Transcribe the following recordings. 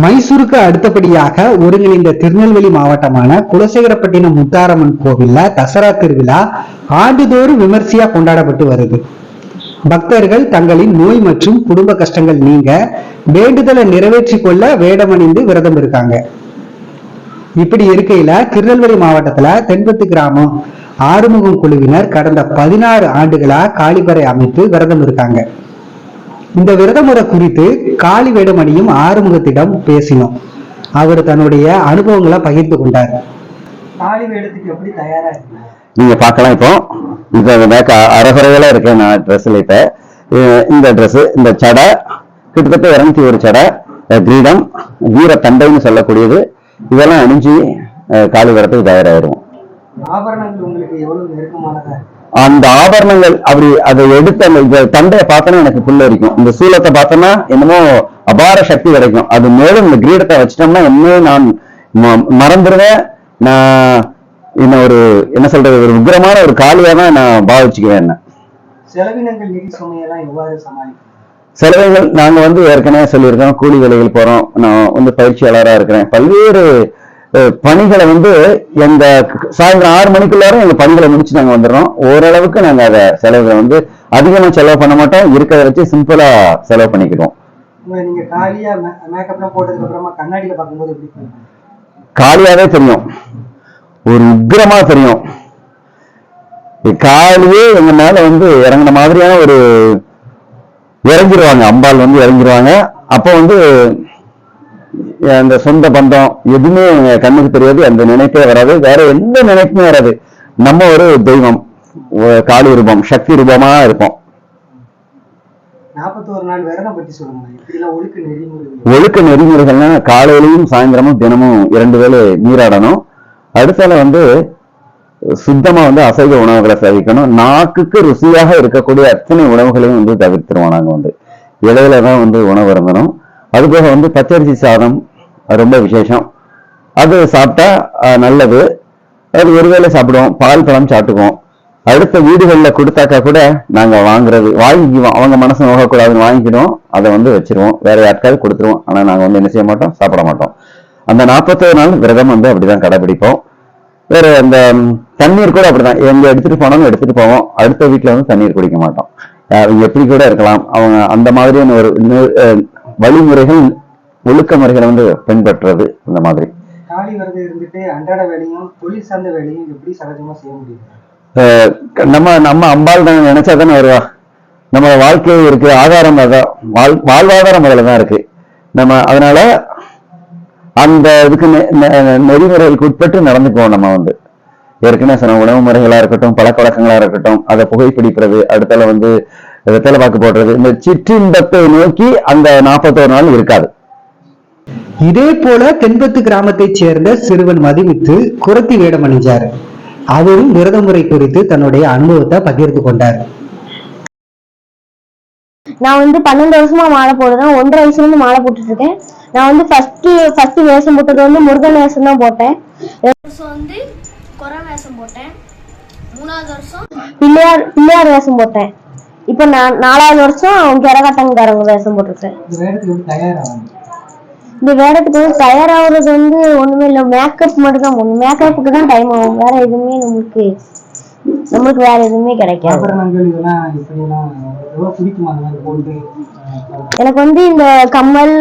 மைசூருக்கு அடுத்தபடியாக ஒருங்கிணைந்த திருநெல்வேலி மாவட்டமான குலசேகரப்பட்டினம் முத்தாரம்மன் கோவில்ல தசரா திருவிழா ஆண்டுதோறும் விமர்சையா கொண்டாடப்பட்டு வருது. பக்தர்கள் தங்களின் நோய் மற்றும் குடும்ப கஷ்டங்கள் நீங்க வேண்டுதலை நிறைவேற்றி கொள்ள வேடமணிந்து விரதம் இருக்காங்க. இப்படி இருக்கையில திருநெல்வேலி மாவட்டத்துல தென்பத்து கிராமம் ஆறுமுகம் குழுவினர் கடந்த 16 ஆண்டுகளா காளிபறை அமைத்து விரதம் இருக்காங்க. இந்த விரத முறை குறித்து காளி வேடமணியும் ஆறுமுகத்திடம் பேசினோம். அவர் தன்னுடைய அனுபவங்களை பகிர்ந்து கொண்டார். காளி வேடத்துக்கு எப்படி தயாரா இருக்கு நீங்க பாக்கலாம். இப்போ அரைகுறையில இருக்கேன் நான் ட்ரெஸ்ல. இப்ப இந்த ட்ரெஸ், இந்த சடை கிட்டத்தட்ட 201 சடை, கிரீடம், வீர தண்டைன்னு சொல்லக்கூடியது, இதெல்லாம் அணிஞ்சு காளி வேடத்துக்கு தயாராகிடும். ஆபரணங்கள் உங்களுக்கு எவ்வளவு நெருக்கமானதா? அந்த ஆபரணங்கள் அப்படி அதை எடுத்து அந்த தண்டையை பார்த்தோன்னா எனக்கு புல்லரிக்கும். இந்த சூலத்தை பார்த்தோன்னா என்னமோ அபார சக்தி கிடைக்கும். அது மேலும் இந்த கிரீடத்தை வச்சிட்டோம்னா என்னையும் நான் மறந்துடுவேன். நான் இன்னும் ஒரு என்ன சொல்றது, ஒரு உக்கிரமான ஒரு காளியா தான் நான் பாவிச்சுக்குவேன். என்ன செலவினங்கள் நிதி சுமையெல்லாம் எவ்வாறு சமாளிக்கும்? செலவினங்கள் நாங்க ஏற்கனவே சொல்லியிருக்கோம், கூலி வேலைகள் போறோம். நான் பயிற்சியாளராக இருக்கிறேன். பல்வேறு பணிகளை எங்க சாயந்தரம் 6 மணிக்குள்ளார எங்க பணிகளை முடிச்சு நாங்க வந்துடுறோம். ஓரளவுக்கு நாங்க அதை செலவுகளை அதிகமா செலவு பண்ண மாட்டோம். இருக்கிறத வச்சு சிம்பிளா செலவு பண்ணிக்கிடுவோம். நீங்க காலியா மேக்கப்லாம் போட்டதுக்கு அப்புறமா கண்ணாடியில பார்க்கும்போது எப்படி? காலியாவே தெரியும், ஒரு உக்கிரமா தெரியும். காலியே எங்க மேல இறங்கின மாதிரியான ஒரு இறங்கிடுவாங்க. அம்பாள் இறங்கிடுவாங்க. அப்போ அந்த சொந்த பந்தம் எதுவுமே கண்ணுக்கு தெரியாது. அந்த நினைப்பே வராது, வேற எந்த நினைப்புமே வராது. நம்ம ஒரு தெய்வம், காளி ரூபம், சக்தி ரூபமா இருப்போம். 41 நாள் விரதம் பற்றி சொல்லுங்க. ஒழுக்க நெறிமுறைகள்னா காலையிலையும் சாயந்தரமும் தினமும் 2 வேளை நீராடணும். அடுத்தால சுத்தமா அசைவ உணவுகளை சேவிக்கணும். நாக்குக்கு ருசியாக இருக்கக்கூடிய அத்தனை உணவுகளையும் தவிர்த்துருவோம். நாங்க இடையிலதான் உணவு இருந்தணும். அதுபோக பச்சரிசி சாதம் ரொம்ப விசேஷம். அது சாப்பிட்டா நல்லது. அது ஒருவேளை சாப்பிடுவோம். பால் பழம் சாப்பிட்டுக்குவோம். அடுத்த வீடுகளில் கொடுத்தாக்கா கூட நாங்க வாங்கிக்குவோம். அவங்க மனசு நோகக்கூடாதுன்னு வாங்கிக்கிடுவோம். அதை வச்சிருவோம். வேற யாருக்காவது கொடுத்துருவோம். ஆனா நாங்க என்ன செய்ய மாட்டோம், சாப்பிட மாட்டோம். அந்த 41 நாள் விரதம் அப்படிதான் கடைபிடிப்போம். வேற அந்த தண்ணீர் கூட அப்படிதான். எங்க எடுத்துட்டு போனாலும் எடுத்துட்டு போவோம். அடுத்த வீட்டுல தண்ணீர் குடிக்க மாட்டோம். அவங்க எப்படி கூட இருக்கலாம். அவங்க அந்த மாதிரியான ஒரு வழிமுறைகள், ஒழுக்க முறைகளை பின்பற்றுறது. இந்த மாதிரி காளி விரதம் இருந்துட்டு அன்றாட வேலையும் தொழில் சார்ந்த வேலையும் எப்படி சகஜமா செய்ய முடியும்? நம்ம அம்பாள் தான் நினைச்சாதானே வருவா. நம்ம வாழ்க்கை இருக்கு, ஆதாரம் அதான், வாழ்வாதாரம் அதுலதான் இருக்கு. நம்ம அதனால அந்த இதுக்கு நெறிமுறைகளுக்கு உட்பட்டு நடந்துக்குவோம். நம்ம ஏற்கனவே சொன்ன உணவு முறைகளா இருக்கட்டும், பழக்க வழக்கங்களா இருக்கட்டும், அதை புகைப்பிடிக்கிறது, அடுத்தால வெத்தலை பாக்கு போடுறது, இந்த சிற்றின்பத்தை நோக்கி அந்த 41 நாள் இருக்காது. இதே போல தென்பத்து கிராமத்தை சேர்ந்த சிறுவன் மதிவித்து குரத்தி வேடம் அணிஞ்சாரு. அவரும் விரத முறை குறித்து தன்னுடைய அனுபவத்தை பகிர்ந்து கொண்டார். நான் 12 வருஷமா மாலை போடுறேன். 1.5 வயசுல இருந்து மாலை போட்டுட்டு இருக்கேன். நான் ஃபர்ஸ்ட் வேஷம் போட்டது முருகன் வேஷம் தான் போட்டேன். குரம் வேஷம் போட்டேன். 3வது வருஷம் பிள்ளையார் வேஷம் போட்டேன். இப்ப நான் 4வது வருஷம் கரகாட்டங்காரங்க வேஷம் போட்டிருக்கேன். இந்த வேடத்துக்கு தயாராகிறது ஒண்ணுமே இல்லை, மேக்கப் மட்டும் தான். மேக்கப்புக்கு தான் டைம் ஆகும். வேற எதுவுமே நம்மளுக்கு வேற எதுவுமே கிடைக்காது. எனக்கு இந்த கம்மல்,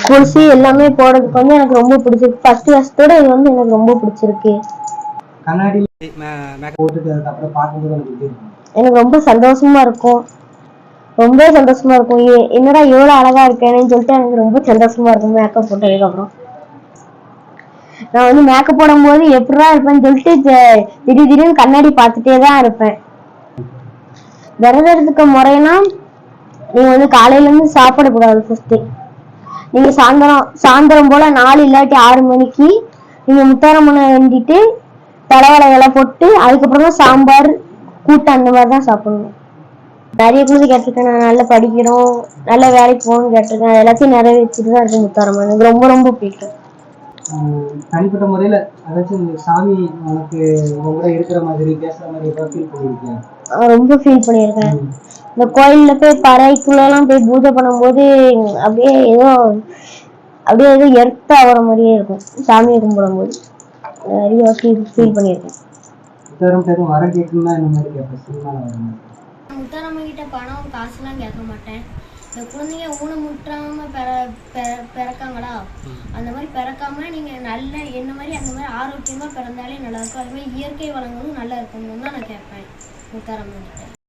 கொலுசு எல்லாமே போடுறதுக்கு எனக்கு ரொம்ப பிடிச்சிருக்கு. ஃபர்ஸ்ட் வருஷத்தோட இது எனக்கு ரொம்ப பிடிச்சிருக்கு. எனக்கு ரொம்ப சந்தோஷமா இருக்கும். ரொம்ப சந்தோஷமா இருக்கும். என்னடா இவ்வளவு அழகா இருக்கேன்னு சொல்லிட்டு எனக்கு ரொம்ப சந்தோஷமா இருக்கும். மேக்கப் போட்டதுக்கு அப்புறம் நான் மேக்கப் போடும் போது எப்படிடா இருப்பேன்னு சொல்லிட்டு திடீர்னு கண்ணாடி பார்த்துட்டே தான் இருப்பேன். விரதம் இருக்க முறையெல்லாம் நீங்க காலையில இருந்து சாப்பிடக்கூடாது. ஃபர்ஸ்ட் நீங்க சாயந்தரம் போல 4 இல்லாட்டி 6 மணிக்கு நீங்க முத்தாரம்மனை வேண்டிட்டு தலைவலை இலை போட்டு அதுக்கப்புறம் தான் சாம்பார், கூட்டு அந்த மாதிரிதான் சாப்பிடணும். நிறைய குழந்தை கேட்டிருக்கேன். நான் நல்லா படிக்கிறோம், நல்ல வேலைக்கு போகணும்னு கேட்டிருக்கேன். எல்லாத்தையும் நிறைவேற்றிட்டு தான் இருக்கு முத்தாரம்மன். எனக்கு ரொம்ப ரொம்ப பிடிக்கும். தனிப்பட்ட முறையில அதாச்சும் சாமி உனக்கு ரொம்ப இருக்கிற மாதிரி பேசுற மாதிரி ஃபீல் பண்ணிருக்கேன்? ரொம்ப ஃபீல் பண்ணியிருக்கேன். இந்த கோயில்ல போய் பறைக்குள்ள எல்லாம் போய் பூஜை பண்ணும்போது அப்படியே ஏதோ அப்படியே ஏதோ எர்த் ஆகிற மாதிரியே இருக்கும் சாமியை கும்பிடும் போது. நிறைய ஃபீல் பண்ணியிருக்கேன். எதுவும் வர கேட்கணும்னா இந்த மாதிரி கேட்பேன். சினிமாவில் வரும் முத்தாரம்ம கிட்ட பணம் காசுலாம் கேட்க மாட்டேன். இந்த குழந்தைங்க ஊனமுற்றாம பிறக்காங்களா, அந்த மாதிரி பிறக்காம நீங்க நல்ல என்ன மாதிரி அந்த மாதிரி ஆரோக்கியமா பிறந்தாலே நல்லா இருக்கும். அது மாதிரி இயற்கை வளங்களும் நல்லா இருக்கணும்னு தான் நான் கேட்பேன் முத்தாரம்மன் கிட்ட.